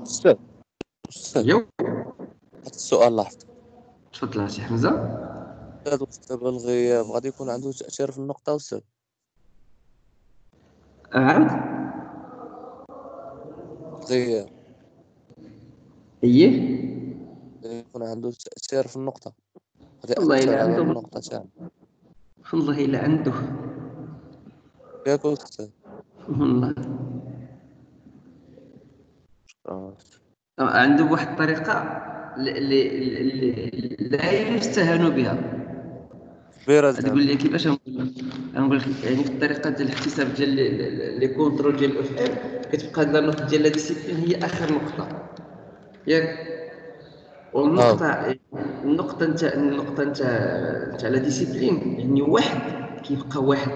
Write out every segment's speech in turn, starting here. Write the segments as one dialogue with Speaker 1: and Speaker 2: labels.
Speaker 1: أستاذ أستاذ
Speaker 2: يو
Speaker 1: هاد السؤال لاحظت.
Speaker 2: تفضل سي حمزة.
Speaker 1: أستاذ الغياب غادي يكون عنده تأثير في النقطة أستاذ؟
Speaker 2: عاد
Speaker 1: الغياب
Speaker 2: ايه
Speaker 1: غادي يكون عنده تأثير في النقطة، غادي
Speaker 2: والله
Speaker 1: يأثر
Speaker 2: إلا
Speaker 1: على
Speaker 2: عنده،
Speaker 1: النقطة تاعنا
Speaker 2: والله إلا عنده،
Speaker 1: ياك أستاذ؟
Speaker 2: والله
Speaker 1: آه.
Speaker 2: عنده واحد الطريقة اللي لا يستهان بها.
Speaker 1: كبيرة
Speaker 2: تقول
Speaker 1: زعما.
Speaker 2: لي كيفاش نقول لك، يعني الطريقة ديال الاحتساب ديال لي كونترول ديال الاف ام، كتبقى لا نوت ديال لا ديسيبلين هي آخر نقطة ياك، النقطة نتاع لا ديسيبلين يعني واحد كيبقى واحد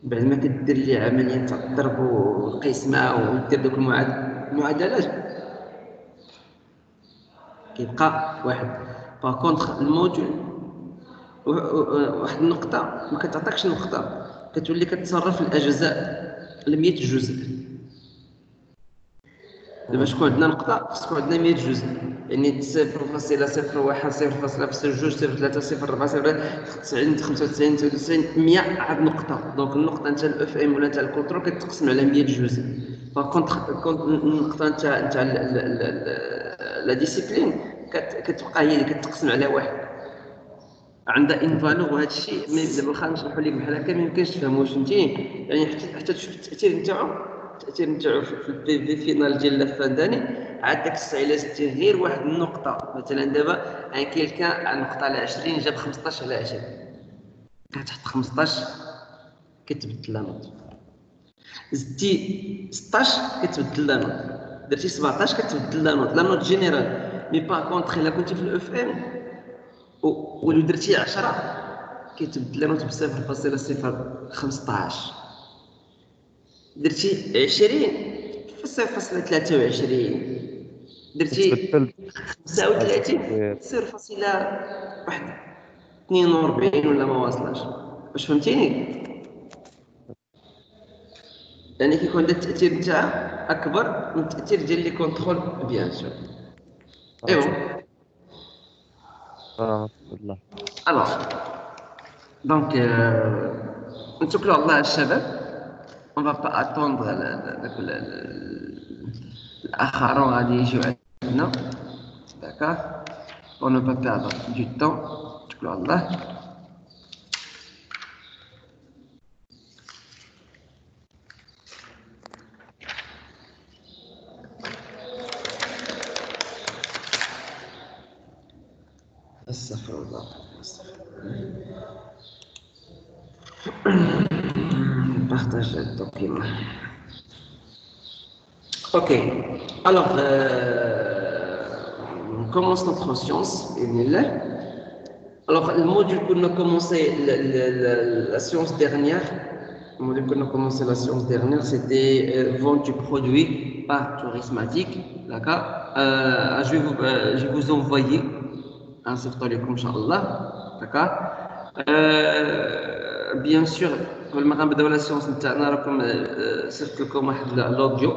Speaker 2: بعد ما كدير لي عملية تاع الضرب والقسمة ودير دوك المعادلات كيبقى واحد. باغ كونطخ الموجود واحد النقطة ما كتعطيكش نقطة، كتولي كتصرف الأجزاء ل 100 جزء. دابا شكون عندنا نقطة خصكو عندنا 100 جزء، يعني 0.01 0.02 0.3 0.4 0.90 95 99 100 عاد نقطة. دونك النقطة نتاع الاف ام ولا نتاع الكونترول كتقسم على 100 جزء. كونت النقطة نتاع لا ديسيبلين كتبقى هي اللي كتقسم على واحد، عندها ان فالور. وهذا الشيء دابا واخا نشرحوا لك بحال هكا ما يمكنش تفهموا فهمتيني، يعني حتى تشوف التأثير نتاعو في البي في فينال ديال لافانداني. عاد داك الساعه الا زدتي غير واحد النقطه، مثلا دابا ان كيلكان عن نقطه على 20 جاب 15 على 20، كتحط 15 كتبدل لا نوت، زدتي 16 كتبدل لا نوت، درتي 17 كتبدل لا نوت جينيرال. مي با كونتخ الا كنتي في الاف ام ولو درتي 10 كيتبدل نوت ب 0.015، درتي 20 في 0.23، درتي
Speaker 1: كتبدل
Speaker 2: 35 0.42 ولا ما واصلاش. واش فهمتيني؟ يعني كيكون هذا التأثير نتاعها أكبر من التأثير ديال لي كونترول بيان سور. ايوا
Speaker 1: الله.
Speaker 2: الوغ دونك نتوكلوا على الله الشباب. on va pas attendre الآخرون غادي يجيو عندنا، داكار pour ne pas perdre du temps. نتوكلوا على الله. استغفر الله partage le document. Ok, alors on commence notre science. Alors le module qu'on a commencé la séance dernière, le module qu'on a commencé la séance dernière, c'était vente du produit par tourismatique, d'accord. Je vais vous envoyer un certificat, Inch'Allah, d'accord. Bien sûr, قبل ما غنبداو لا سيونس نتاعنا راكم صيفط لكم واحد الاوديو،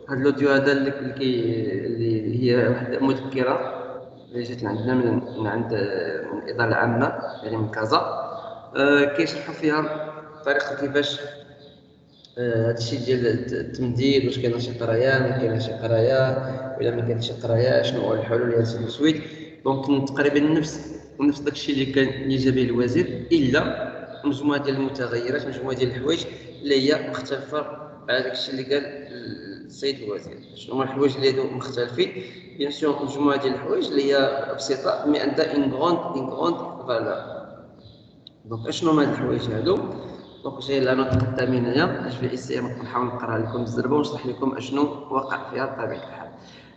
Speaker 2: هذا الاوديو هذا اللي هي واحد مذكره اللي جات عندنا من عند الاداره العامه، يعني من كازا. كيشرحوا فيها طريقه كيفاش هذا الشيء ديال التمديد، واش كاينه شي قرايه ما كاينه شي قرايه، ولا ما كاينش شي قرايه شنو هو الحلول ديال سيدي سويت. دونك تقريبا نفس داك الشيء اللي جا به الوزير، الا مجموعه ديال المتغيرات، مجموعه ديال الحوايج اللي هي مختلفه على داك الشيء اللي قال السيد الوزير. شنو هما الحوايج اللي هادو مختلفين؟ بيان سور مجموعه ديال الحوايج اللي هي بسيطه مي عندها ان غروند فالور. دونك اشنو هما هاد الحوايج هادو؟ دونك جاي لا نوت قدامي هنايا، جو في اسي نحاول نقرا لكم الزربه ونشرح لكم اشنو وقع فيها بطبيعه الحال.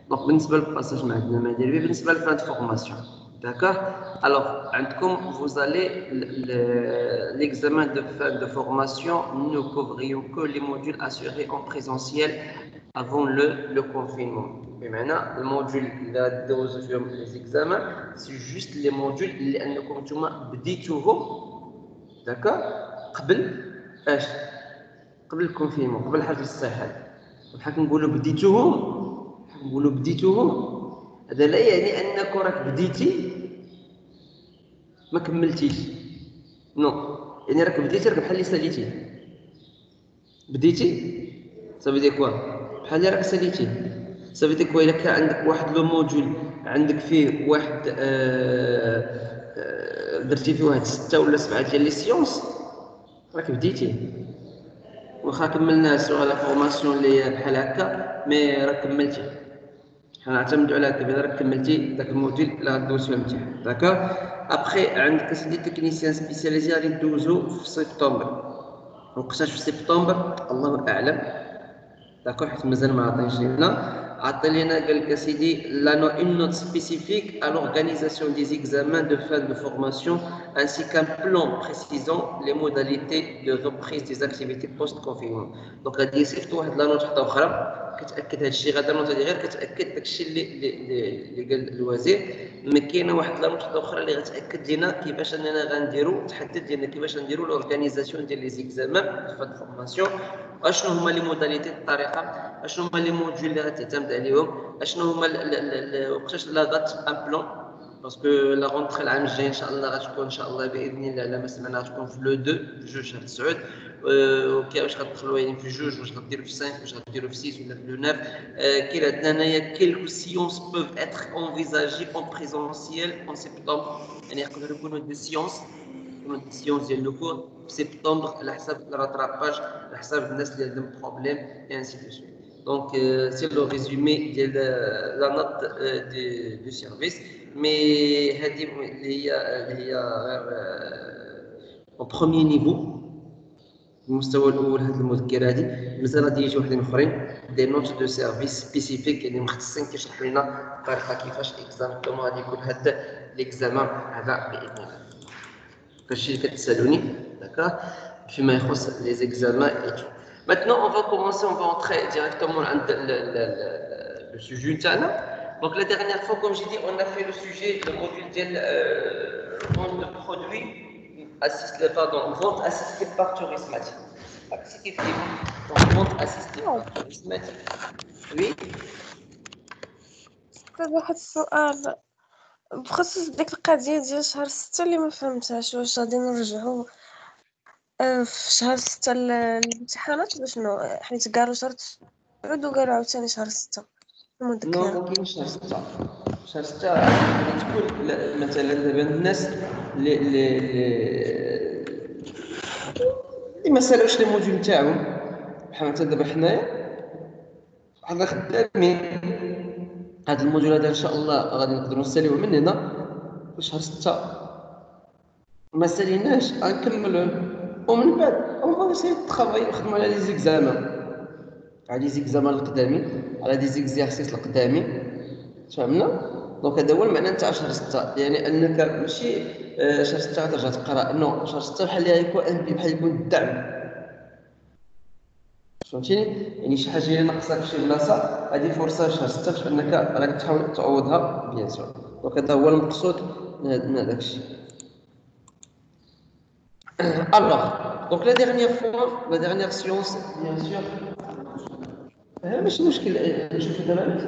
Speaker 2: دونك بالنسبه للباساج ما عندنا ما ندير به. بالنسبه للفان دو فورماسيون، d'accord. Alors, vous allez l'examen de fin de formation, nous couvrions que les modules assurés en présentiel avant le confinement. Mais maintenant, le module les examens, c'est juste les modules اللي انكم نتوما بديتوهم، d'accord، قبل اش؟ قبل الكونفينمون، قبل الحجر الصحي، بحال نقولوا بديتوهم هذا لا يعني انك راك بديتي ما كملتيش نو يعني راك بديتي راك بحال اللي ساليتي بديتي صافي ديك بحال اللي راك ساليتي صافي ديك الا كان عندك واحد لو موديول عندك فيه واحد درتي فيه واحد 6 ولا 7 ديال لي سيونس راك بديتي واخا كملنا سوغ لا فورماسيون اللي بحال هكا مي راك كملتي حنا نعتمدوا على هكا بلا راك كملتي داك الموديل اللي غدوز فيه الامتحان داكوغ ابخي عندك اسيدي تكنيسيان سبيسياليزي غادي ندوزو في سبتمبر وقتاش في سبتمبر الله اعلم داكوغ حيت مازال ما عطينيش لينا عطي لينا قال لك اسيدي لا une note spécifique à l'organisation des examens de fin de formation ainsi qu'un plan précisant les modalités de reprise des activités post-confinement دونك غادي يصيفط واحد لا نوت وحده اخرى كتاكد هذا الشيء غدا النوت هذه غير كتاكد داك الشيء اللي قال الوزير ما كاينه واحد لا نوت وحده اخرى اللي غتاكد لنا كيفاش اننا غنديروا تحدد لنا كيفاش نديروا لورغانيزاسيون ديال لي زيكزامان فان فورماسيون اشنو هما لي موداليتي الطريقه اشنو هما لي موديول اللي غتعتمد عليهم اشنو هما وقتاش لا دات ان بلان باسكو لا غونتري العام الجاي ان شاء الله غتكون ان شاء الله باذن الله على ما سمعنا غتكون في لو 2 في جوج شهر 9 وكاين واش غتدخلوا يعني في جوج واش غديروا في 5 واش غديروا في 6 ولا في لو 9 كاين عندنا هنايا كيلكو سيونس بوف اتر انفيزاجي اون بريزونسيال اون سبتمبر يعني يقدروا يكونوا دي سيونس ديال لو كور في سبتمبر على حساب الراتراباج على حساب الناس اللي عندهم بروبليم اي انسي دو سويت دونك سي لو ريزومي ديال لا نوت دو سيرفيس مي هذه اللي هي اون بروميير نيفو المستوى الاول هذه المذكره هذه مازال غادي يجيو وحدين اخرين دي نوت دو سيرفيس سبيسيفيك يعني مختصين كيشرحوا لنا الطريقه كيفاش اكزامبلومون غادي يكون هذا ليكزامان هذا باذن الله كلشي اللي كتسالوني داكوغ فيما يخص لي زيكزامان اي تو Maintenant, on va commencer, on va entrer directement dans le sujet. Donc, la dernière fois, comme j'ai dit, on a fait le sujet, le module de vente de produits, vente assistée par tourismatique. Donc, vente assistée par tourismatique. Oui.
Speaker 3: استاذ واحد السؤال بخصوص ديك القضيه ديال شهر 6 اللي ما فهمتهاش واش غادي نرجعوا في شهر 6 الامتحانات ولا شنو حيت قالوا شهر 9 وقالوا عاوتاني شهر 6
Speaker 2: نو ما كاينش شهر 6 شهر 6 غادي تكون مثلا دابا الناس اللي ما سالوش لي موديول تاعهم بحال مثلا دابا حنايا حنا خدامين هاد الموديول هذا ان شاء الله غادي نقدروا نساليوه من هنا في شهر 6 ما ساليناش غنكملوه ومن بعد اون فوا نسيو نتخافاي نخدموا على لي زيكزامان على لي زيكزامان القدامين على دي زيكزيرسيس القدامين فهمنا دونك هذا هو المعنى نتاع شهر 6 يعني انك ماشي شهر 6 غترجع تقرا نو شهر 6 بحال اللي غيكون بحال يكون الدعم فهمتيني يعني شي حاجه اللي ناقصاك في شي بلاصه هذه فرصه شهر 6 باش انك راك تحاول تعوضها بيان سور دونك هذا هو المقصود من هذاك الشيء alors donc la dernière séance bien sûr ماشي مشكل نشوفو دابا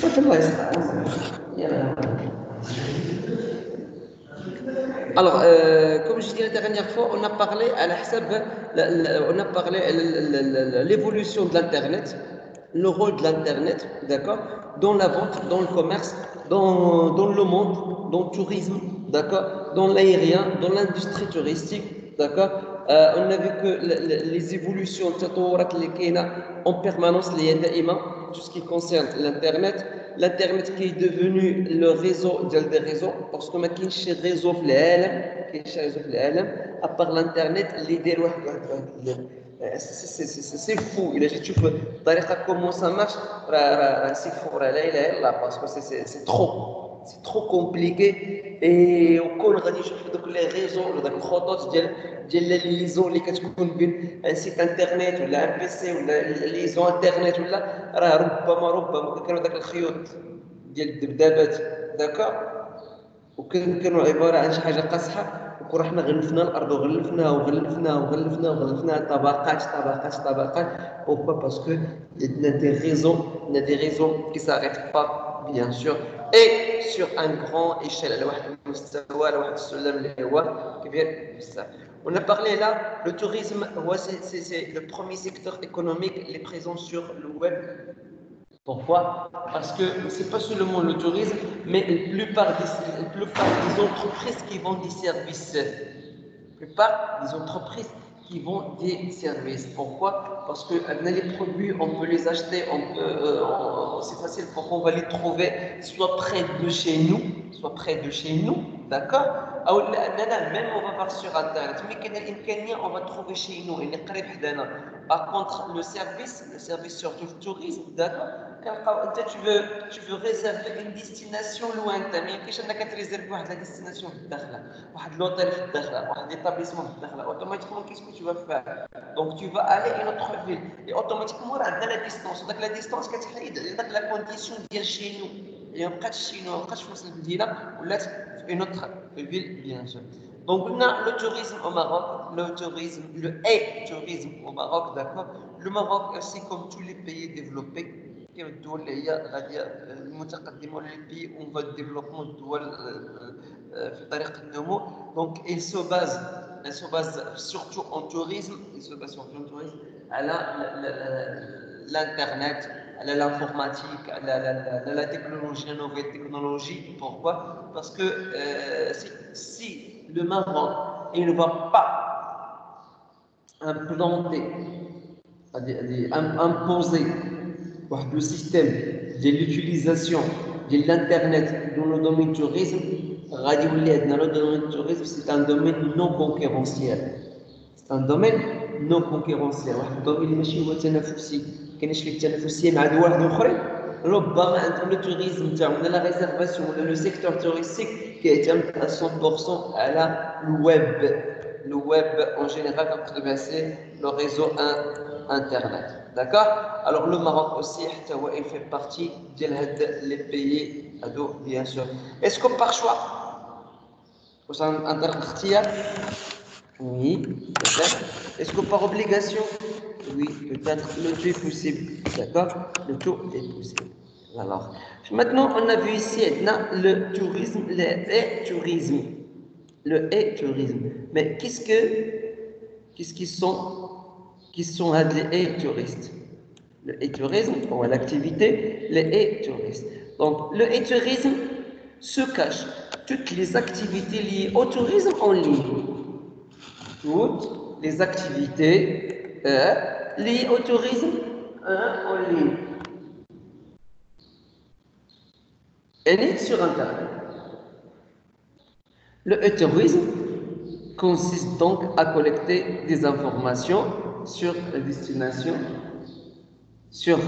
Speaker 2: صافي الله يسمع يلا Alors, comme je disais la dernière fois, on a parlé à la on a parlé l'évolution de l'Internet, le rôle de l'Internet, d'accord, dans la vente, dans le commerce, dans le monde, dans le tourisme, d'accord, dans l'aérien, dans l'industrie touristique, d'accord. On a vu que les évolutions en permanence liées à tout ce qui concerne l'Internet qui est devenu le réseau des réseaux parce que ما كاينش شي réseau في العالم à part l'Internet اللي يدير واحد سي فو الا جيت تشوف الطريقه كومون سا مارش راه سي فو راه لا اله الا الله باسكو سي ترو كومبليكي اي وكون غادي نشوف دوك لي ريزو ولا داك الخطوط ديال لي ليزون اللي كتكون بين ان سيت انترنت ولا ان بي سي ولا ليزون انترنت ولا راه ربما كانوا داك الخيوط ديال الذبذبات داكا وكانوا عباره عن شي حاجه قاصحه، ورحنا غلفنا الارض وغلفناها طبقات. Pourquoi? Parce que il y a des raisons qui s'arrêtent pas bien sûr et sur un grand échelle على واحد المستوى على واحد السلم اللي هو كبير بزاف. On a parlé là, le tourisme, c'est le premier secteur économique qui est présent sur le web. Pourquoi? Parce que ce n'est pas seulement le tourisme, mais la plupart des entreprises qui vendent des services. La plupart des entreprises qui vendent des services. Pourquoi? Parce que les produits, on peut les acheter, c'est facile pour qu'on va les trouver soit près de chez nous, d'accord? Même on va voir sur internet, mais on va trouver chez nous. Par contre, le service surtout le tourisme, d'accord? Tu veux réserver une destination lointaine, mais كيفاش انك تريزيرفي واحد لا ديستيناسيون في الداخله، واحد لوطيل في الداخله، واحد ليتابليسمون في الداخله، اوتوماتيكمون qu'est-ce que tu vas faire? Donc tu vas aller à une autre ville et automatiquement راه عندنا لا ديستونس، وداك لا ديستونس كتحيد على داك لا كونديسيون ديال شي نو، اللي ما بقاتش شي نو، ما بقاتش في نفس المدينه، ولات في une autre ville bien sûr. Donc on a le tourisme au Maroc, le tourisme au Maroc, d'accord? Le Maroc aussi comme tous les pays développés الدول اللي هي غاديه المتقدمه ولا les pays où on va développement الدول في طريق النمو. Donc il se base surtout en tourisme, على l'internet, على l'informatique, على la technologie, la nouvelle technologie. Pourquoi? Parce que si le Maroc il ne va pas implanter, imposer le système de l'utilisation de l'internet dans le domaine du tourisme, le domaine du tourisme c'est un domaine non concurrentiel. C'est un domaine non concurrentiel. واحد الدومين اللي ماشي هو تنافسي، كاينش فيه التنافسيه مع دول اخرين. ربما عندهم لو توريزم تاعهم ولا لا ريزيرفاسيون ولا لو سيكتور توريستيك كيعتمد à 100% على الويب en général comme c'est le réseau internet. D'accord? Alors le Maroc aussi il fait partie des pays ados bien sûr. Est-ce que par choix oui, peut-être. Est-ce que par obligation? Oui, peut-être. Le tout est possible. D'accord? Le tout est possible. Alors, maintenant, on a vu ici le tourisme, le e-tourisme. Le e-tourisme. Mais qu'est-ce qui sont les e-touristes? Le e-tourisme, ou l'activité, les e-touristes. Donc, le e-tourisme se cache toutes les activités liées au tourisme en ligne. Toutes les activités liées au tourisme en ligne. Elle est sur Internet. Le e-tourisme consiste donc à collecter des informations sur la destination, sur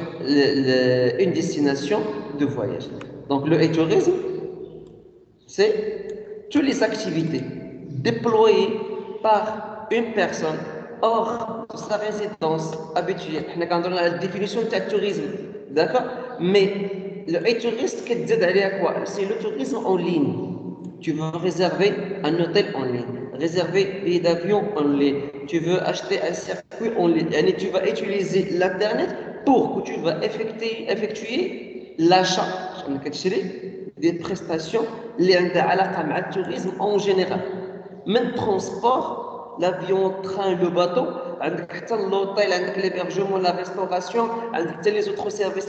Speaker 2: une destination de voyage. Donc le e-tourisme, c'est toutes les activités déployées par une personne hors de sa résidence habituelle. On a la définition de tourisme, d'accord? Mais le e-touriste, c'est le tourisme en ligne. Tu veux réserver un hôtel en ligne, réserver des billets d'avion en ligne, tu veux acheter un circuit en ligne, et tu vas utiliser l'internet pour que tu vas effectuer l'achat des prestations liées à la tourisme en général. Même transport, l'avion, le train, le bateau, l'hôtel, l'hébergement, la restauration, les autres services,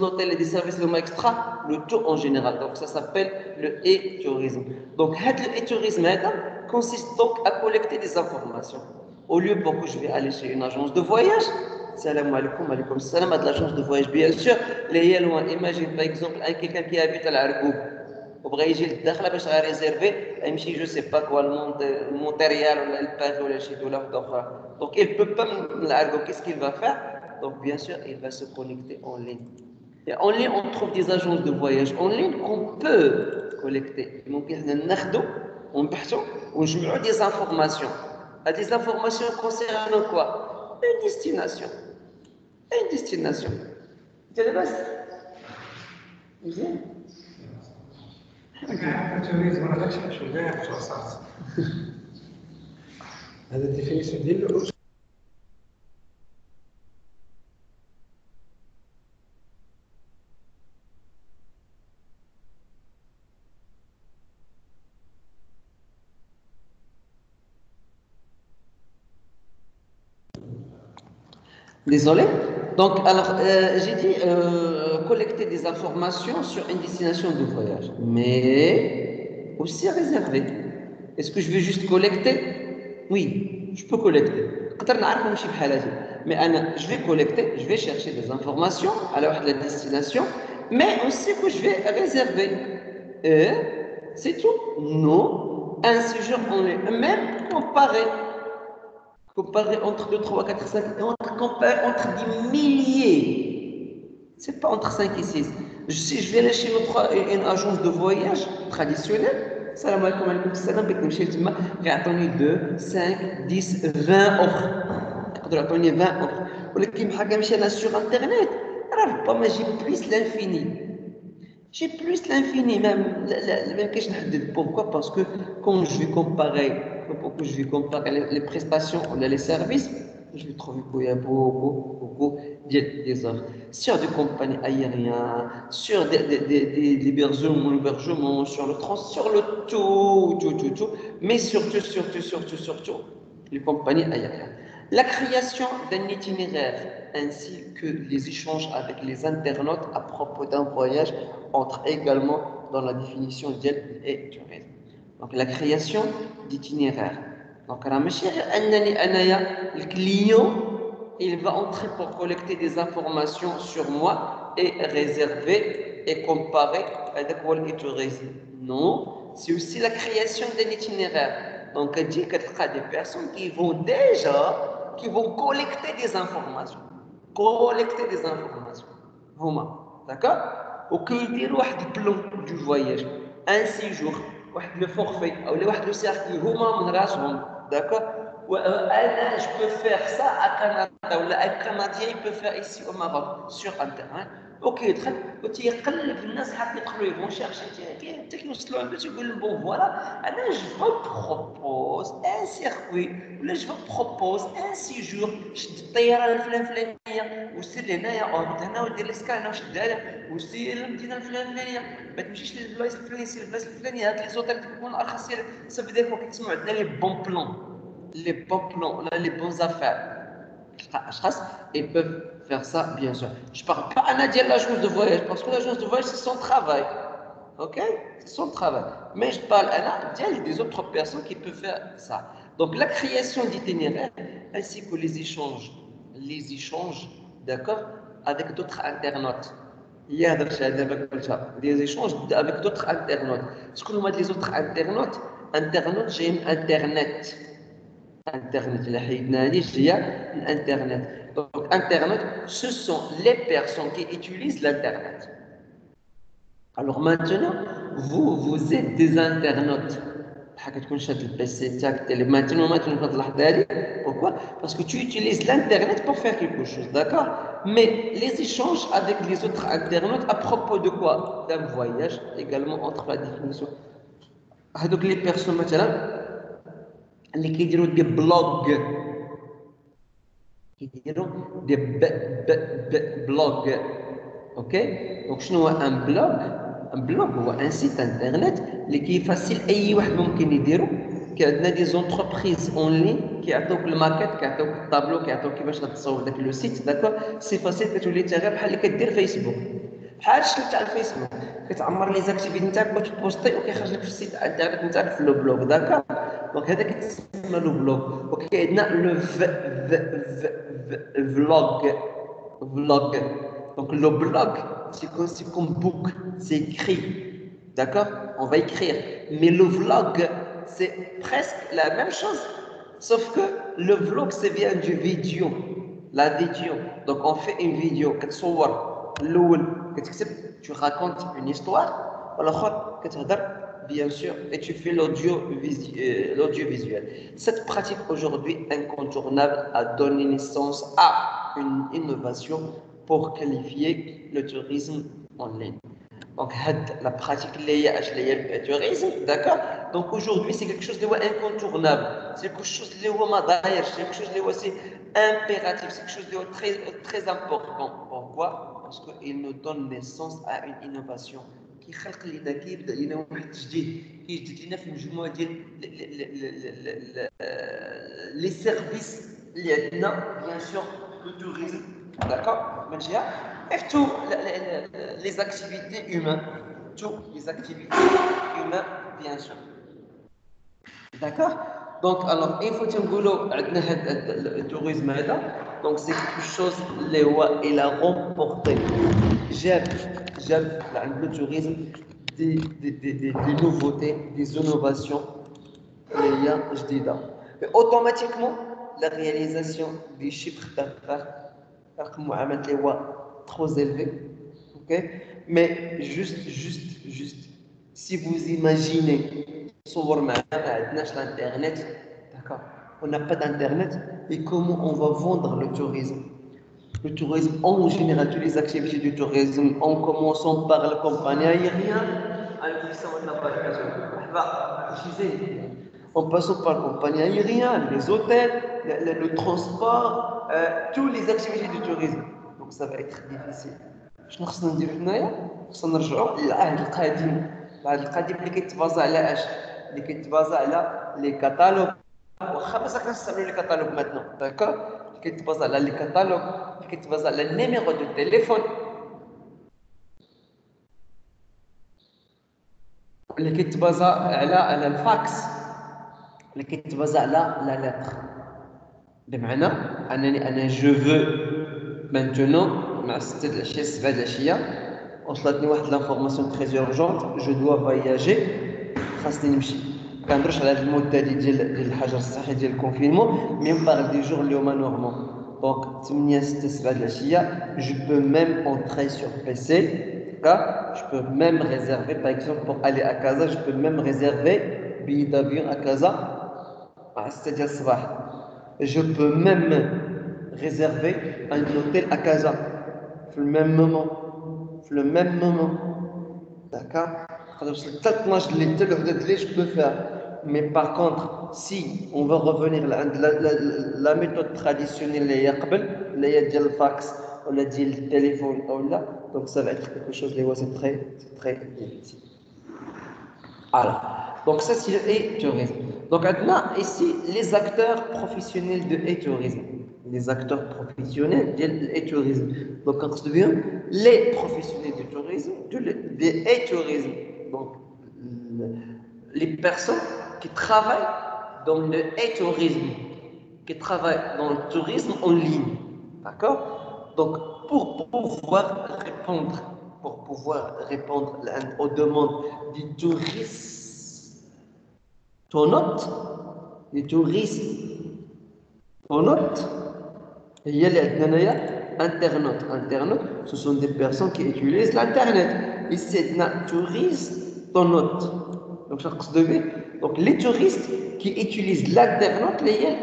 Speaker 2: l'hôtel et des services extra, le tout en général. Donc ça s'appelle le e-tourisme. Donc le e-tourisme consiste donc à collecter des informations. Au lieu pour que je vais aller chez une agence de voyage, salam alaikum, salam à de l'agence de voyage, bien sûr, les loin. Imagine par exemple quelqu'un qui habite à l'Argoub. وبغى يجي للداخله باش غيريزيرفي يمشي جو سي با كوا مونتريال ولا الباغ ولا شي دوله اخرى. Donc il peut pas من العرقوب. Qu'est-ce qu'il va faire? Donc bien sûr il va se connecter en ligne. Et en ligne on trouve des agences de voyage en ligne qu'on peut collecter. ممكن حنا ناخذوا ونبحثوا ونجمعوا des informations. Des informations concernant quoi? Une destination. C'est le base.
Speaker 4: التوريزم ما غاديش كاع في الوسط هذا الديفينيسيون ديالو.
Speaker 2: Désolé. Donc, alors, j'ai dit collecter des informations sur une destination de voyage, mais aussi réservé. Est-ce que je vais juste collecter? Oui, je peux collecter. Mais je vais collecter, je vais chercher des informations à la destination, mais aussi que je vais réserver. Et c'est tout? Non. Un séjour en lui-même comparé entre 2, 3, 4, 5, comparer entre des milliers. C'est pas entre 5 et 6. Si je vais aller chez une agence de voyage traditionnelle, salam alaikum alaikum salam, بكنمشي لتما كيعطوني 2, 5, 10, 20 offres. يقدروا يعطوني 20 offres. ولكن بحال كنمشي انا sur internet راه ربما j'ai plus l'infini. J'ai plus l'infini même كاينش نحدد. Pourquoi? Parce que quand je vais comparer les prestations ou les services, je vais trouver qu'il y a beaucoup des offres sur des compagnies aériennes, sur des hébergements, sur le transport, sur le tout, mais surtout les compagnies aériennes. La création d'un itinéraire ainsi que les échanges avec les internautes à propos d'un voyage entrent également dans la définition d'aide et tourisme. Donc la création d'itinéraire. Donc le client, il va entrer pour collecter des informations sur moi et réserver et comparer avec le tourisme. Non, c'est aussi la création d'un itinéraire. Donc il y a des personnes qui vont collecter des informations. D'accord? وكيديروا واحد البلان دو فواياج ان سيجور واحد لو فورفي او واحد لو سيركي هما من راسهم داكور وانا جو بو فير سا ا كندا ولا ان كنديان يبو فير ايسي او ماروك سور انترنت وكيدخل وتيقلب الناس حتى يدخلوا يبغوا شيرشي حتى كيوصلوا عنده تيقول لهم بون فوالا انا جو بروبوز ان سيركوي ولا جو بروبوز ان سيجور شد الطياره الفلانيه وسير لهنايا اوربط هنا ودير السكان هنا وشد هذا وسير للمدينه الفلانيه ما تمشيش للبلايص الفلانيه سير للبلايص الفلانيه هاد لي زوطيل كيكونوا ارخص سير صافي ديك فوا كتسمعوا عندنا لي بون بلان ولا لي بون زافير ils peuvent faire ça bien sûr. Je parle pas à l'agence de voyage parce que l'agence de voyage c'est son travail. OK? C'est son travail. Mais je parle à des autres personnes qui peuvent faire ça. Donc la création d'itinéraires ainsi que les échanges, d'accord, avec d'autres internautes. Il y a des échanges avec d'autres internautes. Ce que nous dit les autres internautes, j'aime Internet. Internet, Internet. Donc, Internet, ce sont les personnes qui utilisent l'Internet. Alors maintenant, vous êtes des internautes. Pourquoi? Parce que tu utilises l'Internet pour faire quelque chose, d'accord? Mais les échanges avec les autres internautes à propos de quoi? D'un voyage, également entre la définition. Donc les personnes maintenant, اللي كيديروا دي بلوغ كيديروا دي بلوغ اوكي دونك شنو هو ان بلوغ هو ان سيت انترنت اللي كيفاسيل اي واحد ممكن يديرو عندنا دي زونتربريز اون لين كيعطوك الماكيت كيعطوك الطابلو كيعطوك كيفاش غتصور داك لو سيت داكور سي فاسيل كتولي انت غير بحال اللي كدير فيسبوك بحال الشكل تاع الفيسبوك كتعمر لي زاكتيفيتي نتاعك وتبوستي وكيخرج لك في السيت انترنت نتاعك في لو بلوغ داكور دونك هذا كيتسمى لو بلوغ وكاين عندنا لو vlog donc le blog c'est comme book c'est écrit d'accord on va écrire mais le vlog c'est presque la même chose sauf que le vlog ça vient du vidéo la vidéo donc on fait une vidéo كتصور الاول كتكتب tu racontes une histoire والاخر كتهضر bien sûr et tu fais l'audiovisuel cette pratique aujourd'hui incontournable a donné naissance à une innovation pour qualifier le tourisme en ligne Donc, la pratique le tourisme, d'accord? Donc, aujourd'hui, c'est quelque chose de incontournable. C'est quelque chose de c'est quelque chose de c'est impératif, c'est quelque chose de très, très important. Pourquoi? Parce qu'il nous donne naissance à une innovation. qui خلق لنا كيبدا لنا واحد التجديد كيجدد لنا في مجموعه ديال لي سيرفيس اللي عندنا بيان سور لو توريزم داكور من جهه et tous les activités humaines, tous les activités humaines, bien sûr. D'accord? Donc, alors, il faut que le tourisme donc c'est quelque chose il a remporté. J'aime le tourisme des nouveautés, des innovations. Et automatiquement, la réalisation des chiffres d'affaires trop élevé, ok? Mais juste, si vous imaginez, sur l'internet, d'accord? On n'a pas d'internet, et comment on va vendre le tourisme? Le tourisme, en général, toutes les activités du tourisme, en commençant par la compagnie aérienne, en passant par la compagnie aérienne, les hôtels, le transport, toutes les activités du tourisme. Donc ça va être difficile. شنو خصنا نديرو هنايا؟ خصنا نرجعو للعهد القديم. العهد القديم اللي كيتبازا على اش؟ اللي كيتبازا على لي كاتالوج. واخا مازال كنستعملوا لي كاتالوج ماتنو، داكور؟ اللي كيتبازا على لي كاتالوج، اللي كيتبازا على النيميرو دو تيليفون، اللي كيتبازا على الفاكس، اللي كيتبازا على لا لتر. بمعنى انني انا جو فو مانتونون مع 6 العشيه 7 العشيه وصلتني واحد لانفورماسيون تري اورجونت جو دوا فواياجي خاصني نمشي. كنهضرش على هاد المده ديال الحجر الصحي ديال الكونفينمون ميم باغ دي جور اللي هما نورمال. دونك 8 6 7 العشيه جو بو ميم اونتري سور بي سي je peux même réserver par exemple pour aller à Casa je peux même réserver billet d'avion à Casa à 6 ديال الصباح. Je peux même réserver un hôtel à Casa le même moment, d'accord? Je peux faire. Mais par contre, si on va revenir à la méthode traditionnelle, le fax ou le téléphone, donc ça va être quelque chose de très difficile. Alors, donc ça c'est le tourisme. Donc maintenant, ici, les acteurs professionnels de tourisme. Les acteurs professionnels du tourisme. Donc, quand on devient les professionnels du tourisme, des tourisme. Donc, les personnes qui travaillent dans le tourisme, qui travaillent dans le tourisme en ligne. D'accord? Donc, pour pouvoir répondre aux demandes des touristes, les touristes, il y a les internautes, ce sont des personnes qui utilisent l'internet. Et c'est un touriste, donc les touristes qui utilisent l'internet,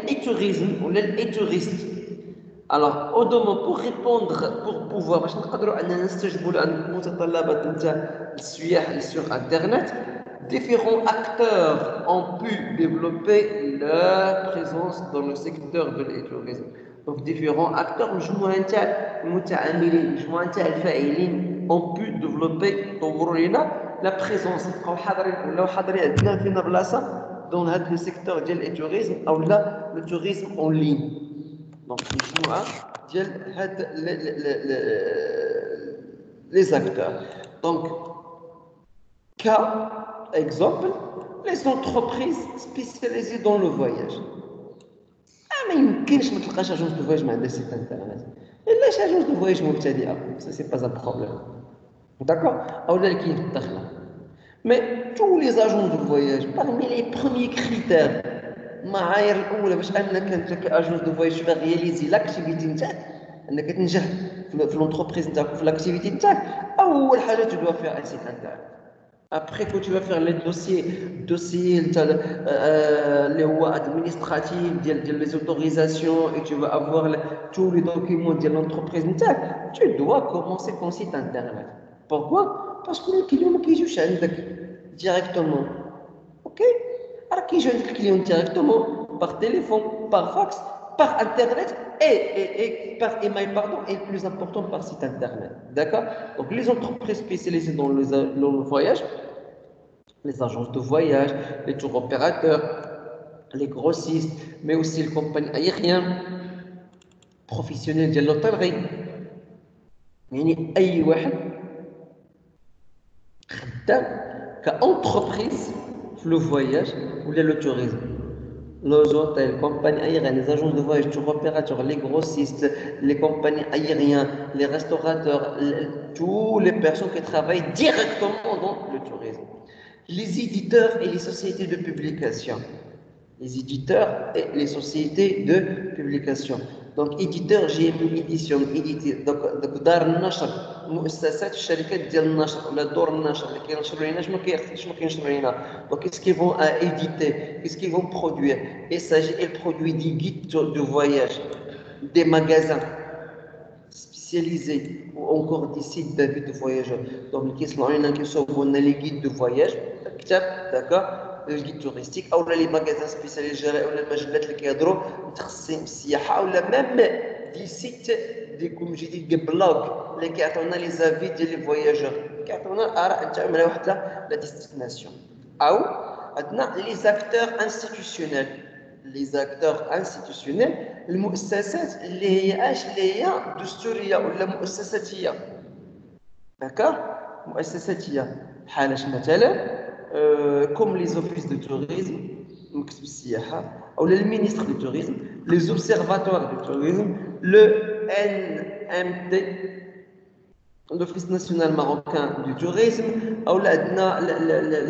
Speaker 2: les tourisme ou les touristes. Alors, au demande pour répondre, pour pouvoir, sur internet, différents acteurs ont pu développer leur présence dans le secteur de l'étourisme. Donc différents acteurs, ont pu développer la présence dans le secteur de l'étourisme ou le tourisme en ligne. Donc les acteurs. Donc cas exemple, les entreprises spécialisées dans le voyage. ما يمكنش ما تلقاش اجونس دو فواياج ما عندهاش سيت انترنت الا شي اجونس دو فواياج مبتدئه سي با ان بروبليم داكور اولا اللي كاين في الداخله مي تو لي اجونس دو فواياج parmi لي بروميي كريتير المعايير الاولى باش انك انت كاجونس دو فواياج باغي رياليزي لاكتيفيتي نتاعك انك تنجح في لونتربريز نتاعك في لاكتيفيتي نتاعك اول حاجه تدوا فيها ان سيت انترنت. Après que tu vas faire les dossiers administratifs, les autorisations et tu vas avoir tous les documents de l'entreprise, tu dois commencer ton site internet. Pourquoi? باسكو الكليون ما كيجيوش عندك ديريكتومون اوكي راه كيجيو عندك الكليون ديريكتومون باغ تليفون باغ فاكس باغ انترنت et par email pardon et le plus important par site internet d'accord donc les entreprises spécialisées dans le voyage les agences de voyage les tours opérateurs les grossistes mais aussi les compagnies aériennes professionnels de l'hôtellerie يعني اي واحد خدام كentreprise في le voyage ou le tourisme les hôtels, compagnies aériennes, les agences de voyage, tour opérateurs, les grossistes, les compagnies aériennes, les restaurateurs, toutes les personnes qui travaillent directement dans le tourisme. Les éditeurs et les sociétés de publication. Les éditeurs et les sociétés de publication. Donc, éditeur, GME édition, donc دار النشر مؤسسات الشركات ديال النشر ولا دور النشر اللي كينشروا لنا شنو كينشروا لنا donc qu'est-ce qu'ils vont éditer qu'est-ce qu'ils vont produire il s'agit de produire des guides de voyage des magasins spécialisés ou encore des sites d'avis de voyageurs donc كيصنعوا لنا كيصاوبوا لنا les guides de voyage كتاب d'accord الجيد توريستيك او لي ماغازان سبيسياليزي ولا المجلات اللي كيهضروا متخصصين بالسياحه ولا ميم دي سيت دي كوم جي دي بلوغ اللي كيعطيونا لي زافي ديال لي فواياجور كيعطيونا الاراء نتاعهم على واحد لا ديستيناسيون او عندنا لي زاكتور انستيتيوشنيل لي زاكتور انستيتيوشنيل المؤسسات اللي هي اللي هي دستوريه ولا مؤسساتيه داكوغ مؤسساتيه بحال مثلا comme les offices de tourisme, ou le ministre du tourisme, les observatoires du tourisme, le NMT, l'Office national marocain du tourisme, ou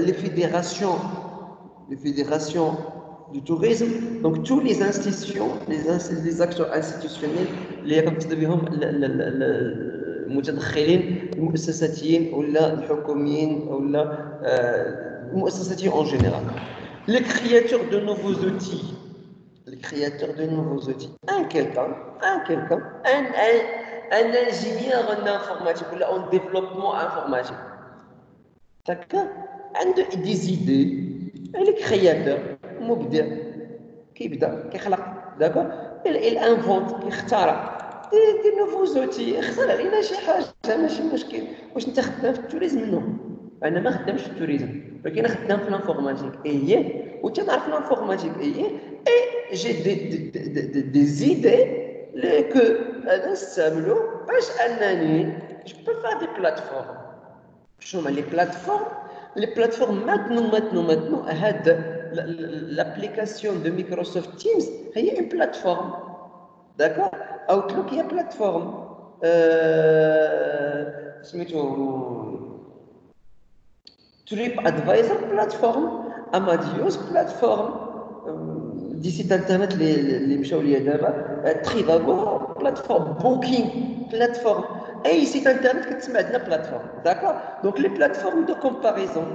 Speaker 2: les fédérations du tourisme, donc toutes les institutions, les acteurs institutionnels, les المتدخلين المؤسساتيين ولا الحكوميين ولا المؤسساتيين en général. Les créateurs de nouveaux outils. Un ingénieur en informatique ou en développement informatique. D'accord. Des idées. Et les créateurs. مبدع. كيبدا كيخلق. D'accord. Il invente, يخترع. دي نوفو زوتي اخترع لينا شي حاجه ماشي مشكل واش انت خدام في التوريزم نو انا ما خدامش في التوريزم ولكن انا خدام في الانفورماتيك اييه وتنعرف الانفورماتيك اييه اي جي دي زيدي كو انا نستعملو باش انني جو بو فار دي بلاتفورم شنو هما لي بلاتفورم maintenant هاد لابليكاسيون دو مايكروسوفت تيمز هي اون بلاتفورم d'accord Outlook il y a plateforme TripAdvisor plateforme Amadeus plateforme des sites internet les مشاو ليا دابا Trivago plateforme Booking plateforme اي site internet كتسمع عندنا plateforme d'accord donc les plateformes de comparaison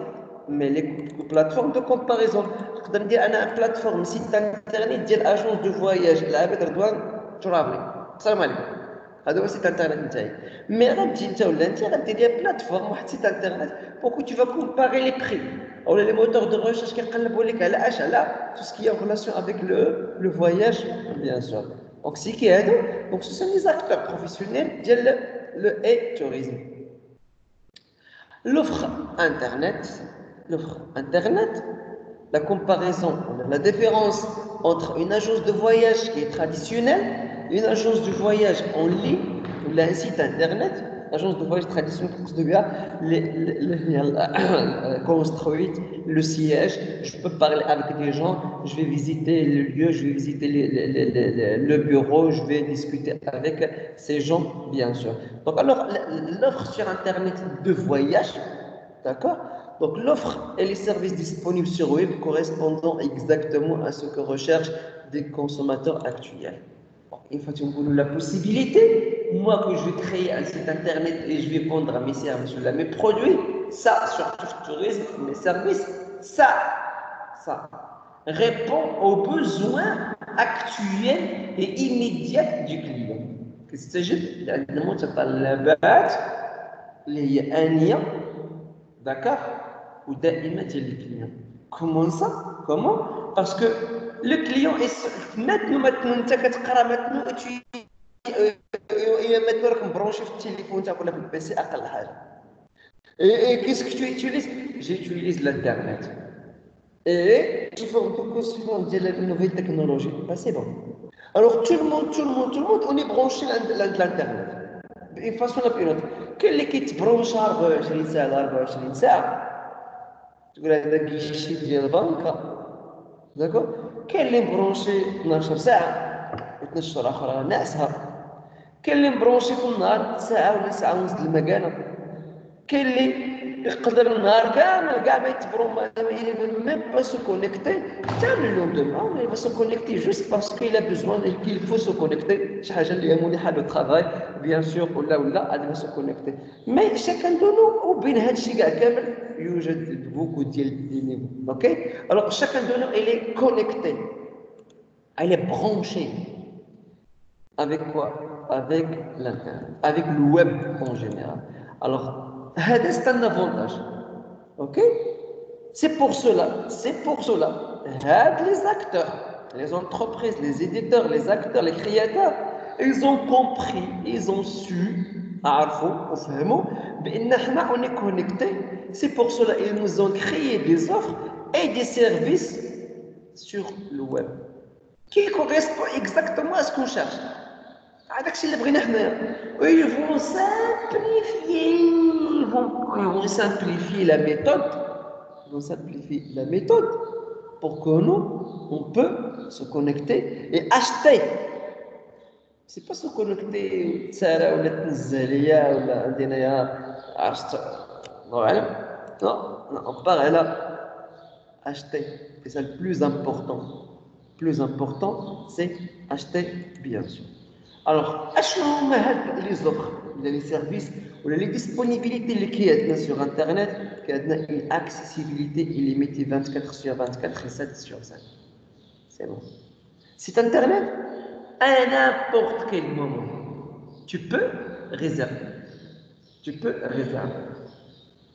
Speaker 2: mais les plateformes de comparaison نقدر ندير انا plateforme site internet ديال agence de voyage العابد رضوان ترابلي السلام عليكم هذا هو سيت انترنت نتاعي مي غتجي انت ولا انت غدير ليا بلاتفورم واحد سيت انترنت بوكو tu vas comparer les prix ou les moteurs de recherche كيقلبوا لك على اش على tout ce qui est en relation avec le voyage bien sûr donc c'est qui هادو donc ce sont les acteurs professionnels ديال le tourisme l'offre internet la comparaison la différence entre une agence de voyage qui est traditionnelle une agence de voyage en ligne ou un site internet, agence de voyage traditionnelle construite, le siège, je peux parler avec des gens, je vais visiter le lieu, je vais visiter le bureau, je vais discuter avec ces gens, bien sûr. Donc alors, l'offre sur internet de voyage, d'accord? Donc l'offre et les services disponibles sur web correspondant exactement à ce que recherchent des consommateurs actuels. Une fois que la possibilité, moi que je vais créer un site internet et je vais vendre mes services, mes produits, ça, surtout le tourisme, mes services, ça répond aux besoins actuels et immédiats du client. Qu'est-ce que c'est? المتطلبات اللي هي آنية d'accord, ou دائما ديال les clients. Comment ça? Comment? Parce que le client est maintenant انت كتقرا maintenant tu maintenant راك مبرونشي في التليفون تاعك ولا في البيسي اقل حاجه. Et qu'est-ce que tu utilises? J'utilise l'internet. Et il faut beaucoup souvent dire la nouvelle technologie. Ben, c'est bon. Alors tout le monde, on est branché à l'internet. D'une façon ou d'une autre. Quel est qui te branche 24 ساعة 24 ساعة؟ تقول هذا كيشي ديال البنكة. داكور؟ كاين اللي مبرونشي 12 ساعة و12 ساعة أخرى ناعسها. كاين اللي مبرونشي في النهار ساعة ولا ساعة ونص د المكانة. كاين اللي يقدر النهار كامل كاع ما يتبرو ميم با سو كونيكتي حتى لو دومون il va se connecter juste parce qu'il a besoin qu'il faut se connecter شي حاجه اللي هي مليحه لو طرافاي بيان سور ولا غادي se connecter مي شاكان دونو وبين هذا الشيء كاع كامل يوجد بوكو ديال دي نيفو اوكي alors chacun de nous il est connecté il est branché avec quoi avec l'internet avec le web en général alors c'est un avantage, ok? C'est pour cela, les acteurs, les entreprises, les éditeurs, les acteurs, les créateurs, ils ont compris, ils ont su, on est connectés. C'est pour cela qu'ils nous ont créé des offres et des services sur le web qui correspondent exactement à ce qu'on cherche. هذاك الشيء اللي بغينا حنايا ils vont simplifier la méthode pour que nous on peut se connecter et acheter c'est pas se connecter تسارى ولا تنزل ليا ولا عندنا عرفت الله اعلم non on parle là acheter et c'est le plus important c'est acheter bien sûr. Alors, les offres, les services ou les disponibilités qui sont sur Internet, qui ont une accessibilité illimitée 24 sur 24 et 7 sur 7. C'est bon. Site Internet, à n'importe quel moment, tu peux réserver.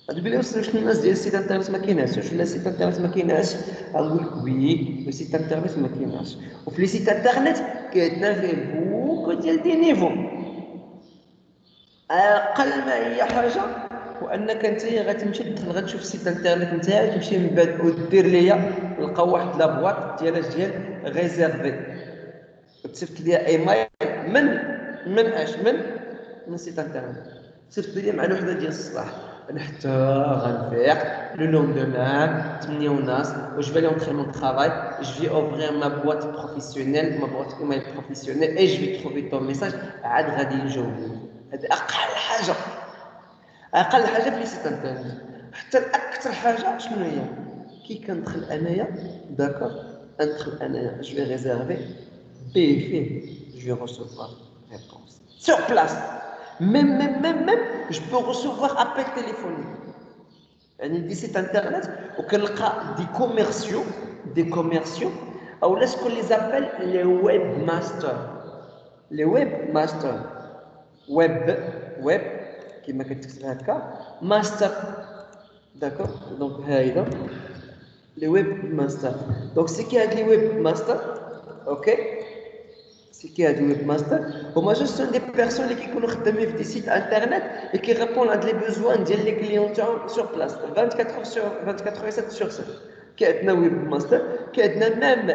Speaker 2: تقول لي شنو الناس ديال السيت انترنت ما كايناش واش لا السيت انترنت ما كايناش غنقول لك وي السيت انترنت ما كايناش وفي لي سيت انترنت كايننا فيه بوكو ديال دي نيفو اقل ما هي حاجه وانك انت غتمشي تدخل غتشوف السيت انترنت نتاعك تمشي من بعد ودير ليا لقى واحد لابواط ديال ريزيرفي وتصيفط ليا ايميل من السيت انترنت صيفط ليا مع الوحده ديال الصباح حتى غنفيق لو لوندومان 8 ونص وجو vais entrer mon travail je vais ouvrir ma boîte professionnelle ma boîte email professionnelle et je vais trouver ton message عاد غادي نجاوب هذا اقل حاجه في السيت انترنت حتى اكثر حاجه شنو هي كي كندخل انايا داكور ندخل انايا je vais réserver فيه je vais recevoir réponse sur place même je peux recevoir appel téléphonique يعني دي سيت انترنت وكنلقى des commerciaux او لا شكون لي زابيل لي ويب ماستر ويب كما كتكتب هكا ماستر داكور دونك هايدا لي ويب ماستر دونك سي كي هاد لي ويب ماستر اوكي qui a du webmaster هما جوست سون دي بيرسون اللي كيكونوا خدامين في دي سيت انترنت اللي كيريبون عند لي بوزوان ديال لي كليون تاعهم سور بلاص 24 sur 24 7 sur 7 كاين ويب ماستر كاين ميم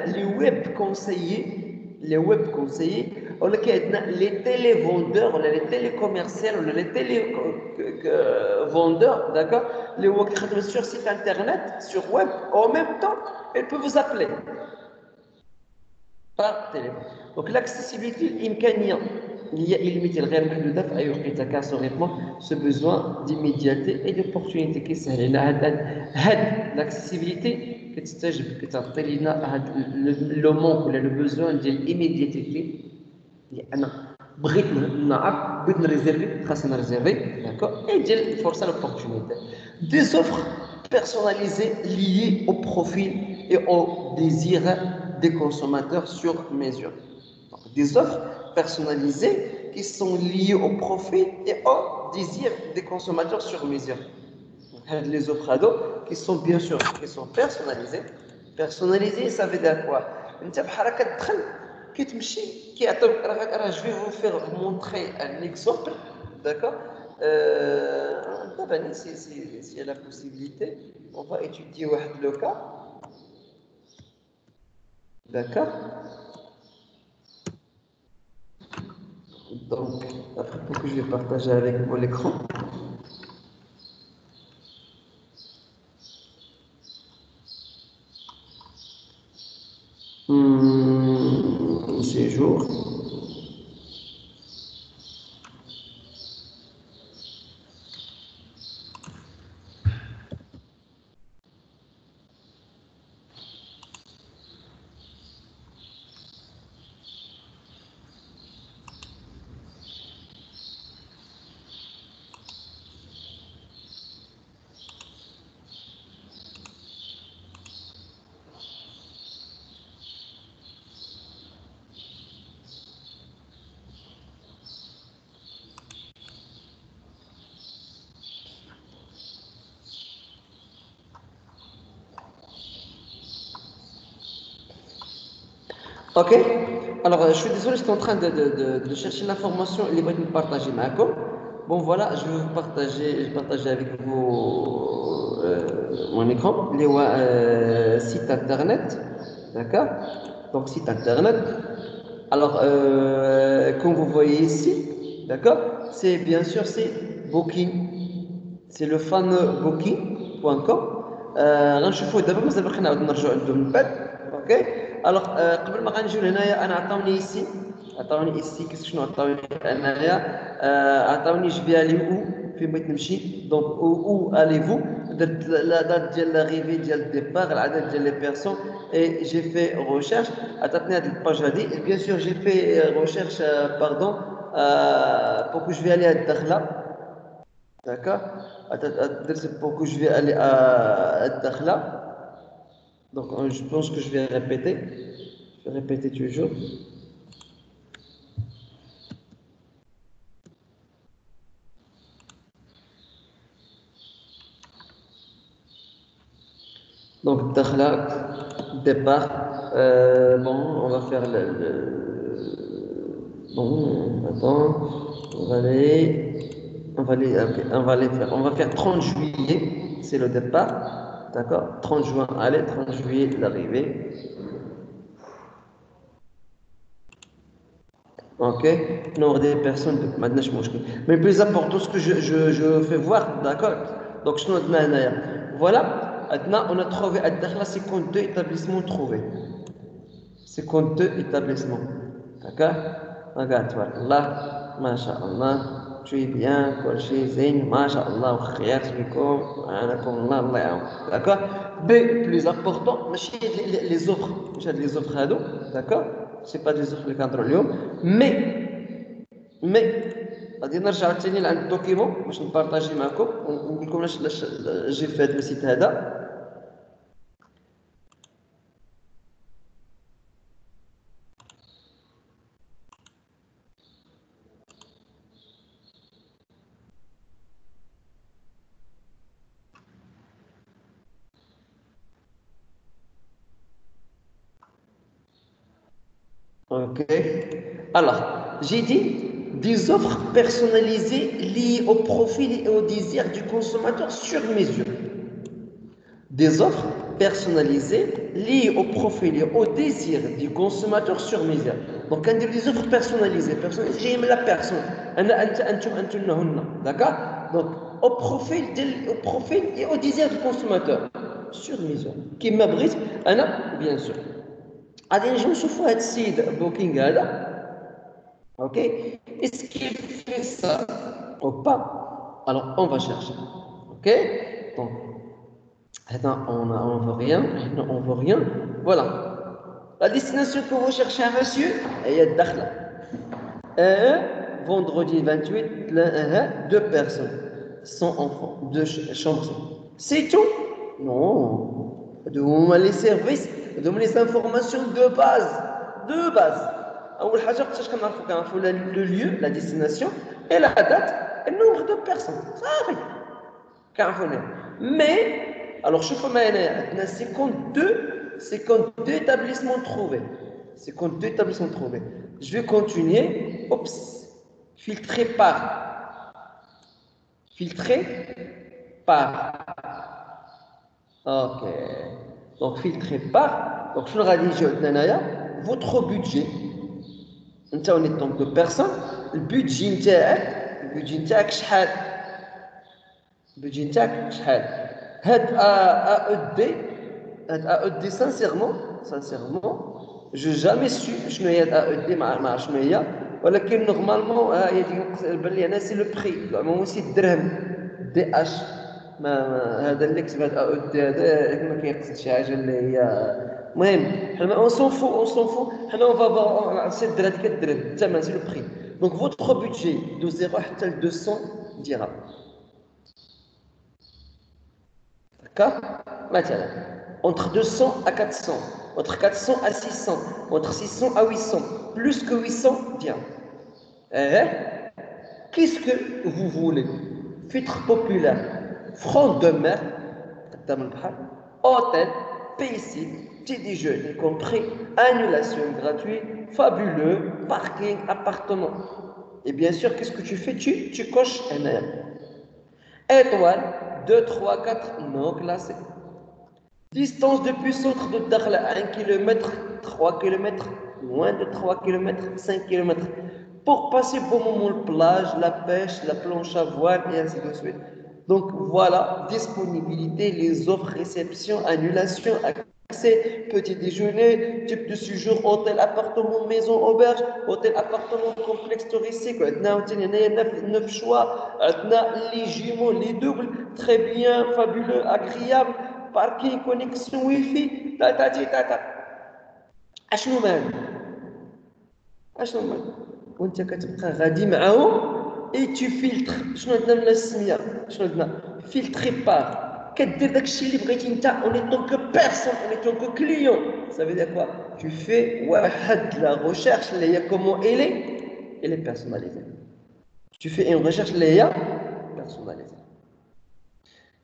Speaker 2: لي ويب كونسيي ولا كاين لي تيلي فوندور ولا لي تيلي كوميرسيال ولا لي تيلي فوندور داكور اللي هو كيخدم سور سيت انترنت سور ويب او ميم طون il peut vous appeler par téléphone. Donc l'accessibilité الإمكانية اللي هي illimitée غير محدودة في أي وقت كاسوريتمون ce besoin d'immédiateté et d'opportunité كيسهل لنا هاد l'accessibilité كتستجب كتعطي لنا هاد لو مونك ولا لو بوزوان ديال الإيميدياتيتي اللي أنا بغيت نعرف بغيت نريزيرفي خاصني نريزيرفي داكور اي ديال الفرصة l'opportunité des offres personnalisées liées au profil et au désir des consommateurs sur mesure. Donc, des offres personnalisées qui sont liées au profil et au désir des consommateurs sur mesure. Donc, les offres qui sont bien sûr qui sont personnalisées. Personnalisées, ça veut dire quoi? انت بحال كتدخل كتمشي كيعطيوك راه je vais vous faire montrer un exemple, d'accord? دابا s'il y a la possibilité, on va étudier le cas, d'accord? Donc, après pour que je vais partager avec vous l'écran. Séjour. Ok, alors je suis désolé, j'étais en train de chercher l'information et les me partager. Bon voilà, je vais vous partager avec vous mon écran, les site internet, d'accord? Donc site internet. Alors comme vous voyez ici, d'accord? C'est bien sûr c'est Booking, c'est le fameux Booking.com. غنشوفوا دابا مازال باقي نعاود نرجعوا عنده من بعد. اوكي الوغ قبل ما غنجيو لهنايا انا عطاوني ici كيس شنو عطاوني انايا عطاوني جبيها لي فين بغيت نمشي دونك او الي فو درت لا دات ديال لاريفي ديال الديبار العدد ديال لي بيرسون اي جي في ريشيرش عطاتني هاد الباج هادي بيان سور جي في ريشيرش باردون بور كو جو في عليها الدخله. D'accord? Pour que je vais aller à Dakhla. Donc, je pense que je vais répéter. Je vais répéter toujours. Donc, Dakhla, départ. Bon, on va faire Bon, attends. On va faire 30 juillet, c'est le départ. D'accord? 30 juin, aller, 30 juillet, l'arrivée. Ok, nombre des personnes, maintenant je mange. Mais le plus important, ce que je fais voir, d'accord? Donc, je note maintenant. Voilà, maintenant on a trouvé à Dakhla 52 établissements trouvés. 52 établissements. D'accord? Regarde, voilà, masha'Allah, tu es bien, كلشي زين, masha'Allah, وخير فيكم, عنكم الله, الله يعاون. D'accord? Mais plus important, les offres, les offres هادو, d'accord? C'est pas des offres اللي كنهضروا اليوم, mais غادي نرجع ثاني لعند الدوكيمون باش نبارطاجي معكم ونقول لكم علاش جي في هذا السيت هذا. Ok. Alors, j'ai dit des offres personnalisées liées au profil et au désir du consommateur sur mesure. Des offres personnalisées liées au profil et au désir du consommateur sur mesure. Donc, quand on dit des offres personnalisées, j'aime la personne. D'accord? Donc, au profil et au désir du consommateur sur mesure. Qui m'abrite, bien sûr. غادي نجيو نشوفوا هاد السيد بوكينغ هذا. اوكي est-ce qu'il fait ça ou pas? Alors on va chercher. Ok, donc on veut rien, on veut rien. Voilà la destination que vous cherchez à monsieur هي الدخله. Vendredi 28 deux personnes, 100 enfants, 2 chambres. C'est tout? Non. دوما les services, دوما les informations de base. أول حاجة كيفاش كنعرفوا le lieu, la destination et la date et le nombre de personnes. صافي كنعرفوا Mais, alors, je fais 52 établissements trouvés. 52 établissements trouvés. Je vais continuer. Oups. Filtrer par. Filtrer par. Ok. Donc, filtrer par. Donc, je leur ai dit, votre budget. انت en tant que personne البودجي نتاعك شحال البودجي نتاعك شحال هاد ا دي sincèrement جو جامي سو شنو هي ا دي ما عرف شنو هي ولكن نورمالمون هي بان لي انا سي لو بري زعما سي الدرهم دي اش ما هذا اللي كتب هذا هذا ما كيقصد شي حاجه اللي هي المهم حنا اون سون فو حنا اون فا سي الدرهم هذيك الدرهم الثمن سي لو بري دونك فوتر بودجي دو 0 حتى ل 200 درهم d'accord مثلا entre 200 à 400 entre 400 à 600 entre 600 à 800 plus que 800 dirhams qu'est-ce que vous voulez filtre populaire front de mer hôtel piscine petit déjeuner compris annulation gratuite fabuleux parking appartement et bien sûr qu'est-ce que tu fais tu coches un étoile 2 3 4 non classé distance depuis centre de Dakhla 1 km 3 km moins de 3 km 5 km pour passer bon moment la plage, la pêche, la planche à voile et ainsi de suite. Donc voilà, disponibilité, les offres, réception, annulation, accès, petit déjeuner, type de séjour, hôtel, appartement, maison, auberge, hôtel, appartement, complexe touristique. On a 9 choix, on a les jumeaux, les doubles, très bien, fabuleux, agréable, parking, connexion Wi-Fi, tata. اشنو مال وانت كتبقى غادي معاهم اي تو فلتر شنو عندنا من السميه شنو عندنا فلتري بار كدير داكشي اللي بغيتي انت اوني طونك بيرسون اوني طونك كليون سافي دير كوا تو في واحد لا ريشيرش اللي هي كومون الي بيرسوناليزي تو في ان ريشيرش اللي هي بيرسوناليزي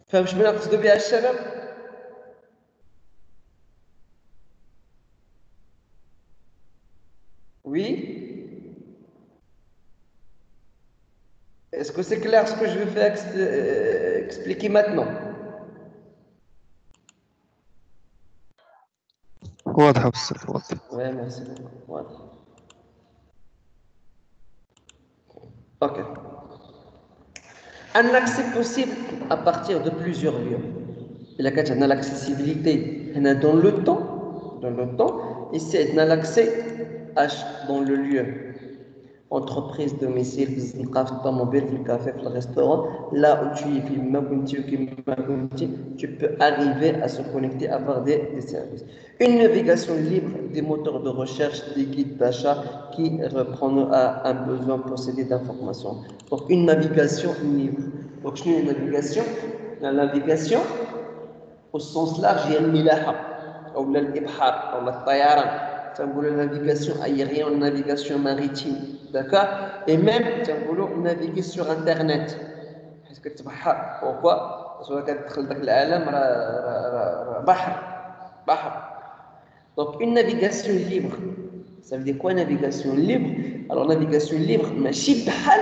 Speaker 2: فاهم شنو نقصدوا بها الشباب Oui. Est-ce que c'est clair ce que je vais faire expliquer maintenant?
Speaker 1: واضحة بزاف واضحة.
Speaker 2: Ouais, merci beaucoup. Voilà. Ok. Un accès possible à partir de plusieurs lieux. Il y a l'accessibilité dans le temps, ici il y a l'accès dans le lieu. Entreprise, domicile, business, automobile, le café, le restaurant, là où tu es, tu peux arriver à se connecter, à avoir des services. Une navigation libre des moteurs de recherche, des guides d'achat qui reprennent à un besoin possédé d'informations. Donc une navigation libre. Donc je une navigation. La navigation au sens large, il y a le milaha, ou l'ibhar, ou la tayaran. Ça veut dire navigation aérienne ou navigation maritime. D'accord? Et même, ça veut dire naviguer sur Internet. Parce que tu vas pourquoi? Parce que tu vas dans le bahr. Donc, une navigation libre. Ça veut dire quoi, navigation libre? Alors, navigation libre, ماشي بحال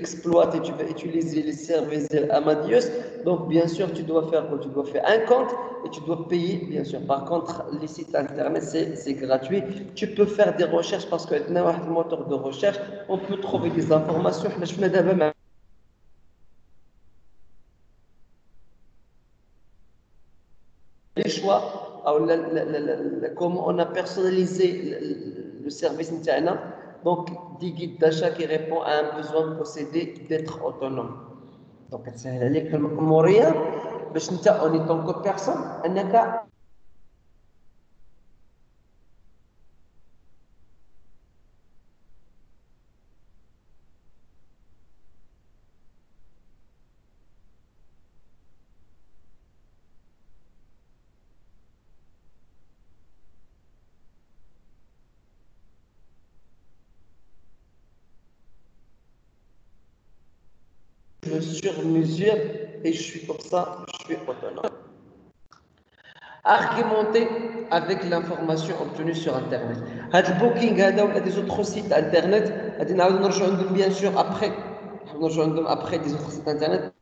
Speaker 2: exploiter, tu vas utiliser les services Amadeus, donc bien sûr tu dois faire un compte et tu dois payer bien sûr. Par contre les sites internet c'est gratuit, tu peux faire des recherches parce que dans un moteur de recherche on peut trouver des informations. Les choix, comment on a personnalisé le service internet. Donc, des guides d'achat qui répondent à un besoin possédé d'être autonome. Donc, c'est un moyen, en tant que personne, veux sur mesure et je suis comme ça, je suis autonome. Argumenter avec l'information obtenue sur Internet. هذا البوكينغ هذا ولا des autres sites Internet غادي نعاودو نرجعو عندهم bien sûr après. نرجعو عندهم après des autres sites Internet.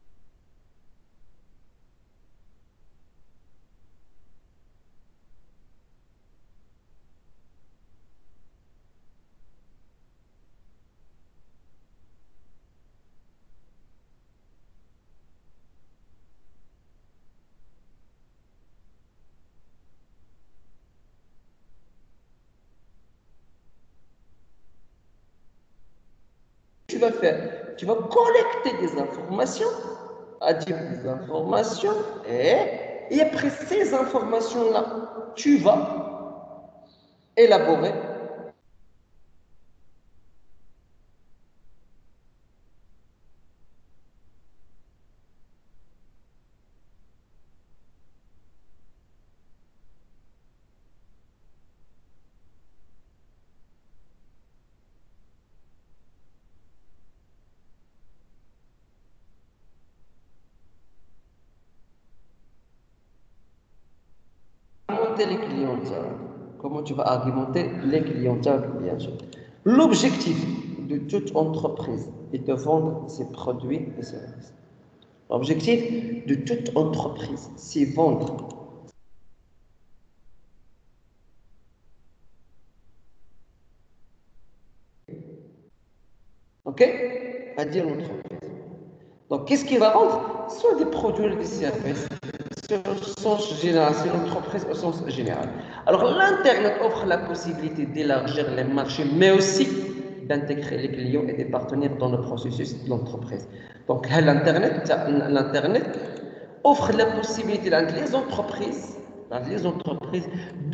Speaker 2: Tu vas faire, tu vas collecter des informations, et après ces informations-là, tu vas élaborer les clients. Comment tu vas argumenter les clients, bien sûr. L'objectif de toute entreprise est de vendre ses produits et services. L'objectif de toute entreprise, c'est vendre. Ok? À dire l'entreprise. Donc, qu'est-ce qu'il va vendre? Soit des produits ou des services. Au sens général, c'est l'entreprise au sens général. Alors, l'Internet offre la possibilité d'élargir les marchés, mais aussi d'intégrer les clients et des partenaires dans le processus de l'entreprise. Donc, l'Internet offre la possibilité à les entreprises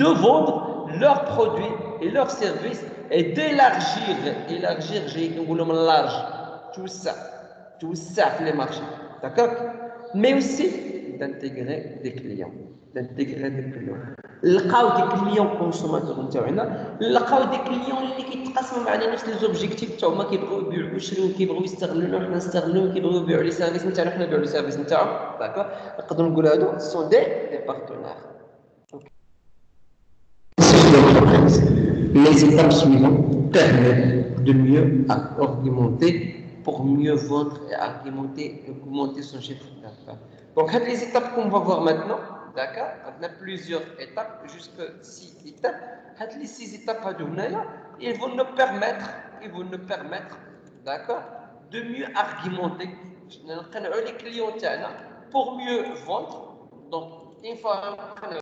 Speaker 2: de vendre leurs produits et leurs services et d'élargir, j'ai dit large, tout ça les marchés, d'accord? Mais aussi d'intégrer des clients. لقاو des clients consommateurs نتاعنا، لقاو des clients اللي كيتقاسموا معنا نفس les objectifs تاعهم، ما كيبغيو يبيعوا يشريو، كيبغيو يستغلونا حنا نستغلوهم، كيبغيو يبيعوا لي سيرفيس نتاعنا حنا نبيعوا لي سيرفيس نتاعهم، داكور؟ نقدروا نقولوا هادو سون دي partenaires. Les étapes suivantes permettent de mieux argumenter pour mieux vendre et augmenter son chiffre d'affaires. Donc, les étapes qu'on va voir maintenant, d'accord? On a plusieurs étapes, jusqu'à 6 étapes. Les 6 étapes, ils vont nous permettre, d'accord, de mieux argumenter les clients pour mieux vendre. Donc, une fois que les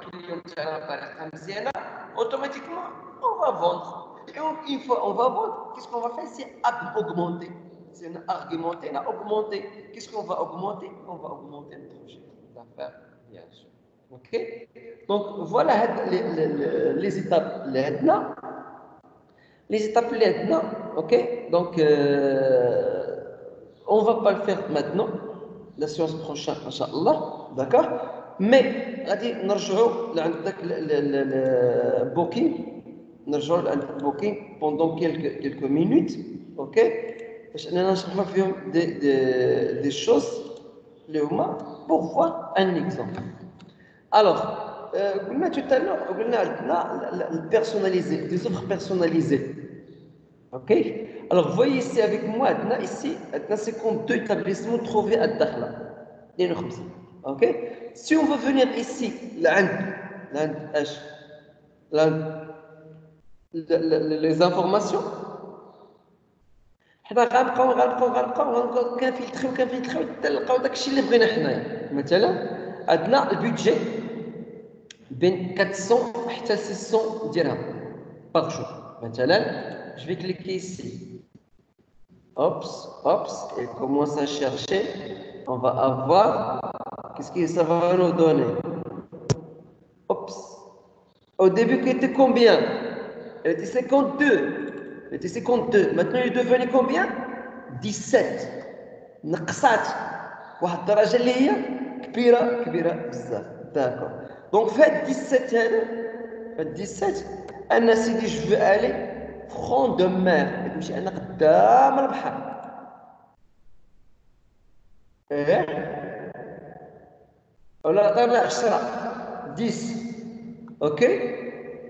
Speaker 2: clients automatiquement, on va vendre. Et une fois on va vendre, qu'est-ce qu'on va faire? C'est augmenter. C'est argumenter, augmenter. Qu'est-ce qu'on va augmenter? On va augmenter notre chiffre d'affaires, bien sûr. Ok? Donc voilà les étapes là. Les étapes là, ok? Donc on va pas le faire maintenant. La séance prochaine, Inch'Allah, d'accord? Mais غادي نرجعوا لعند booking. نرجعوا لعند booking pendant quelques minutes, ok? باش اننا نشرحوا فيهم des choses اللي هما pour voir un exemple. Alors, قلنا tout à l'heure قلنا عندنا personnalisé, des offres personnalisées. Ok? Alors, voyez ici avec moi, ici, 52 établissements trouvés à Dakhla. Ok? Si on veut venir ici, les informations, حنا غنبقاو كنفلتريو حتى نلقاو داكشي اللي بغينا حنايا. مثلا عندنا البيدجي بين 400 حتى 600 درهم باغ جور. مثلا je vais cliquer ici. Hop, et commence à chercher. On va avoir, qu'est-ce que ça va nous donner? Hop. Au début, il était combien? Il était 52. Maintenant, il est devenu combien? 17. نقصات واحد الدرجة اللي هي كبيرة بزاف. D'accord. Donc, faites 17 هذا. Faites 17. أنا سيدي je veux aller front de mer. نمشي أنا قدام البحر. ايه ولا عطينا 10 10 اوكي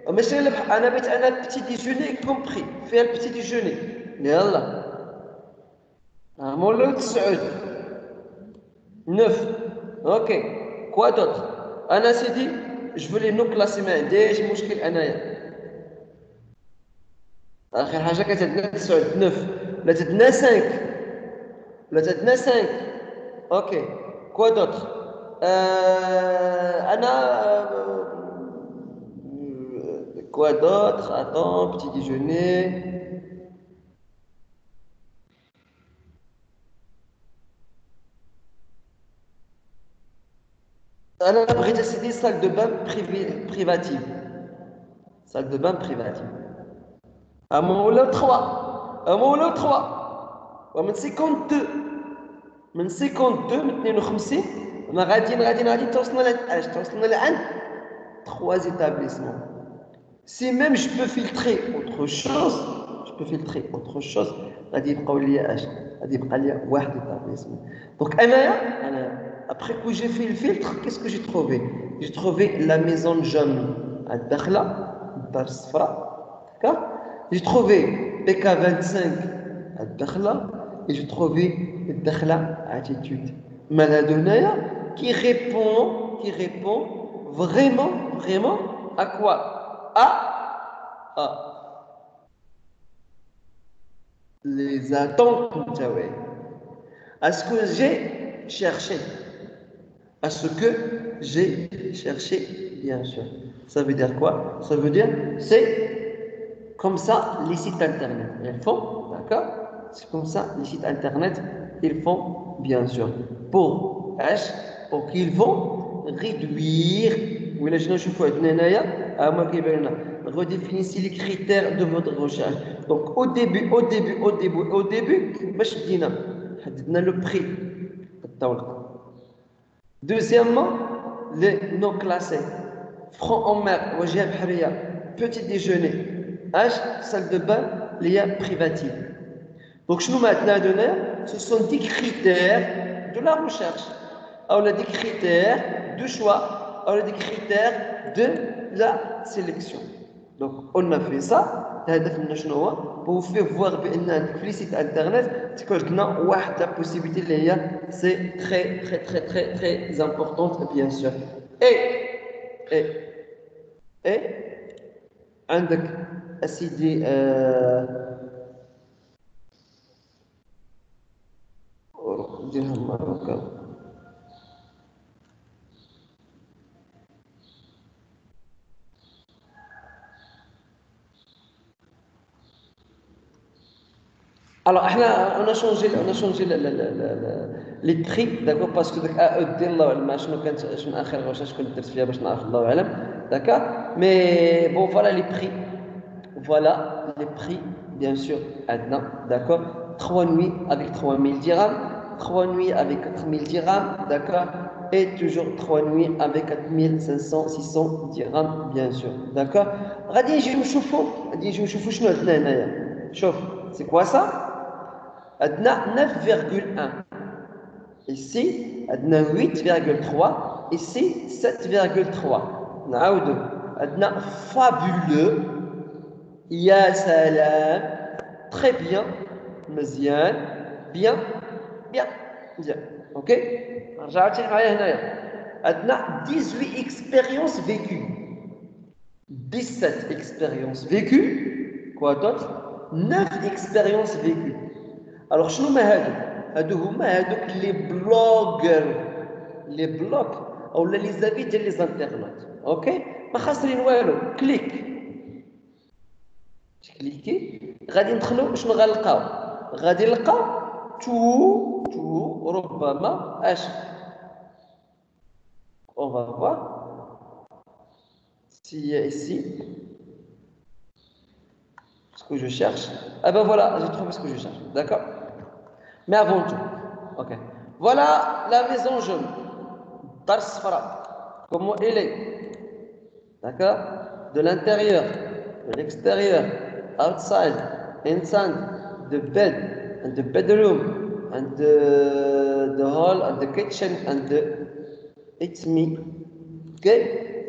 Speaker 2: ماشي انا بيت انا بتي ديجوني كومبري فيها البتي ديجوني يلا مولاو 9 9 اوكي كوا دوت انا سيدي جو فولي نو كلاسي ما عنديش مشكل انايا اخر حاجه كتعندنا 9 9 ولا تعندنا 5 ولا تعندنا 5 اوكي كوا دوت انا quoi d'autre? Attends, petit déjeuner. أنا بغيت أسيدي salle de bain privative. Salle de bain privative. Un moulin 3. Un moulin 3. ومن 52. من 52 من 52 أنا غادي توصلنا لعند توصلنا لعند 3 établissements. Si même je peux filtrer autre chose, غادي يبقاو ليا اش غادي يبقى ليا واحد établissement. Donc أنا après que j'ai fait le filtre, qu'est-ce que j'ai trouvé? J'ai trouvé la maison jaune à Dakhla, Dar Sfra, d'accord? J'ai trouvé PK25 à Dakhla et j'ai trouvé Dakhla Attitude. Maladonaya qui répond vraiment à quoi? À les attentes à ce que j'ai cherché. À ce que j'ai cherché, bien sûr. Ça veut dire quoi? Ça veut dire, c'est comme ça les sites internet. Ils font, d'accord? C'est comme ça les sites internet, ils font, bien sûr. Pour qu'ils vont réduire, redéfinissez les critères de votre recherche. Donc au début, باش بدينا حددنا le prix. Deuxièmement, les non classés. Front en mer, wajah bhariya, petit déjeuner, salle de bain, liens privative. Donc, je nous maintenant donné, ce sont des critères de la recherche. Alors, on a des critères de choix, on a des critères de la sélection. Donc, on a fait ça. Pour vous faire voir que les sites internet, c'est que la possibilité, c'est très importante, bien sûr. Et, عندك أسيدي نديرهم هكا. Alors, on a changé les prix, d'accord, parce que ديال الله اعلم ما شنو كانت شنو اخر غوشه كنت درت فيها باش نعرف الله اعلم, d'accord, mais bon voilà les prix, bien sûr, maintenant, d'accord, 3 nuits avec 3000 dirhams, 3 nuits avec 4000 dirhams, d'accord, et toujours 3 nuits avec 4500 600 dirhams, bien sûr, d'accord. غادي نجيو نشوفوا شنو عندنا هنايا. شوف, c'est quoi ça? عندنا 9,1 ici, عندنا 8,3 ici, 7,3. نعاودو, عندنا fabuleux, يا سلام, très bien, مزيان, bien, ok. رجعتي معايا هنايا. عندنا 18 expériences vécues, 17 expériences vécues, quoi d'autre, 9 expériences vécues. Alors شنو ما هادو هما هادوك لي بلوغ اولا لي زافي ديال لي زانترنت, اوكي, ما خاسرين والو. كليكي غادي ندخلوا شنو غادي نلقاو تو ربما on va voir s'il y a ici ce que je cherche. Ah ben voilà, j'ai trouvé ce que je cherche, d'accord. Mais avant tout, ok, voilà la maison jaune, Dar Sfra, comment elle est, d'accord, de l'intérieur, de l'extérieur, outside, inside, the bed, and the bedroom, and the hall and the kitchen and the it's me. Okay?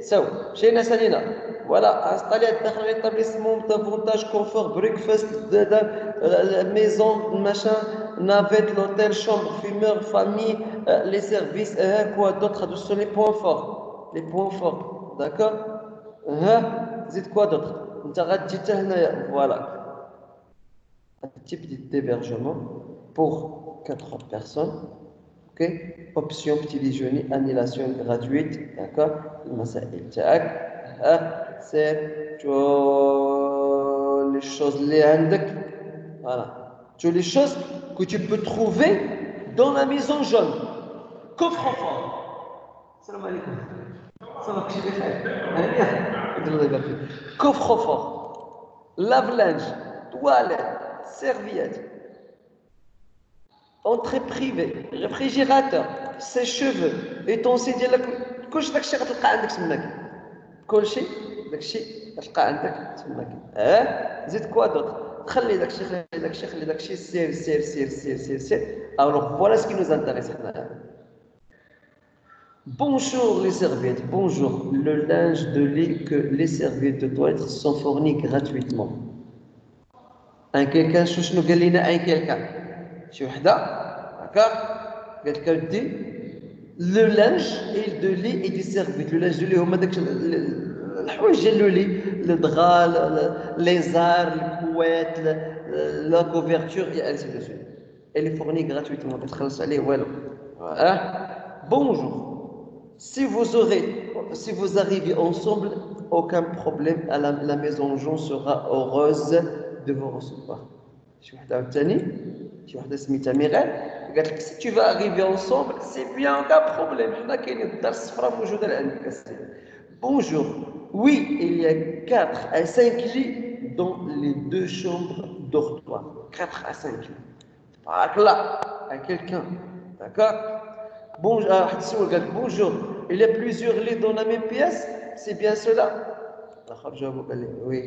Speaker 2: So, chez Nassalina, voilà, installé dans l'établissement davantage confort, breakfast, la maison, machin, navette, l'hôtel, chambre, fumeur, famille, les services, quoi d'autre, ce sont les points forts. Les points forts, d'accord? Dites quoi d'autre? Voilà. Un type d'hébergement pour 4 personnes. Ok, option petit déjeuner, annulation gratuite, d'accord? C'est les choses les indiques. Voilà. Tu les choses que tu peux trouver dans la maison jaune. Coffre-fort. Salam alaikum. Coffre-fort. Lave-linge, toilette, serviette. Entrée privée, réfrigérateur, sèche-cheveux, utensiles ديالك كلشي داكشي غتلقى عندك تماك كلشي داكشي غتلقى عندك تماك زيد كوا دوطر خلي داكشي سير alors voilà ce qui nous intéresse bonjour les serviettes bonjour le linge de lit que les serviettes de toilette sont fournies gratuitement un quelqu'un شنو قال لنا un quelqu'un شي وحده d'accord قالت لك ودي لو لانج اي دو لي اي دي سيرفيت لو لانج دو لي هما داك الحوايج ديال لو لي الدغال لي زار الكوات لا كوفرتور اي انسي دو سويت اللي فورني غراتويتمون ما تخلص عليه والو bonjour si vous arrivez ensemble aucun problème la maison jaune sera heureuse de vous recevoir شي وحده عاوتاني شي وحده سميتها ميغال قالت لك si tu vas arriver ensemble c'est bien aucun problème حنا كاينين الدار الصفراء موجوده لعندك bonjour oui il y a 4 à 5 lits dans les 2 chambres dortoirs 4 à 5 lits تبارك الله à quelqu'un d'accord bonjour واحد السؤال قال bonjour il y a plusieurs lits dans la même pièce c'est bien cela الاخر جاوبوا قال لي oui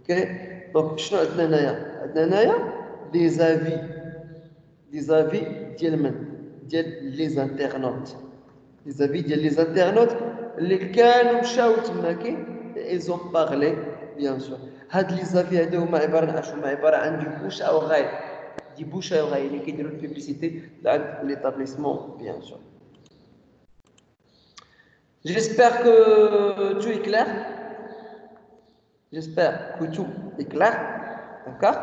Speaker 2: ok donc شنو عندنا هنايا des avis ديال من ديال لي انترنوت les avis ديال لي انترنوت اللي كانوا مشاو تماكين ils ont parlé bien sûr هاد لي زافي هادو هما عباره عن هما عباره عن دي بوش او غاي اللي كيديروا البوبليسيتي عند ليتابليسمون bien sûr j'espère que tout est clair j'espère que tout est clair d'accord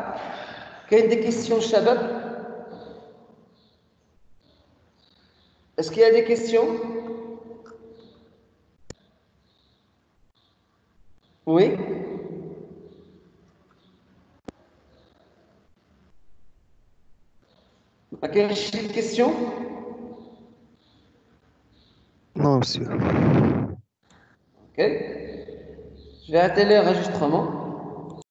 Speaker 2: كاين des questions شباب est-ce qu'il y a des questions oui ما كاينش شي question
Speaker 1: Non, monsieur.
Speaker 2: ok je vais arrêter l'enregistrement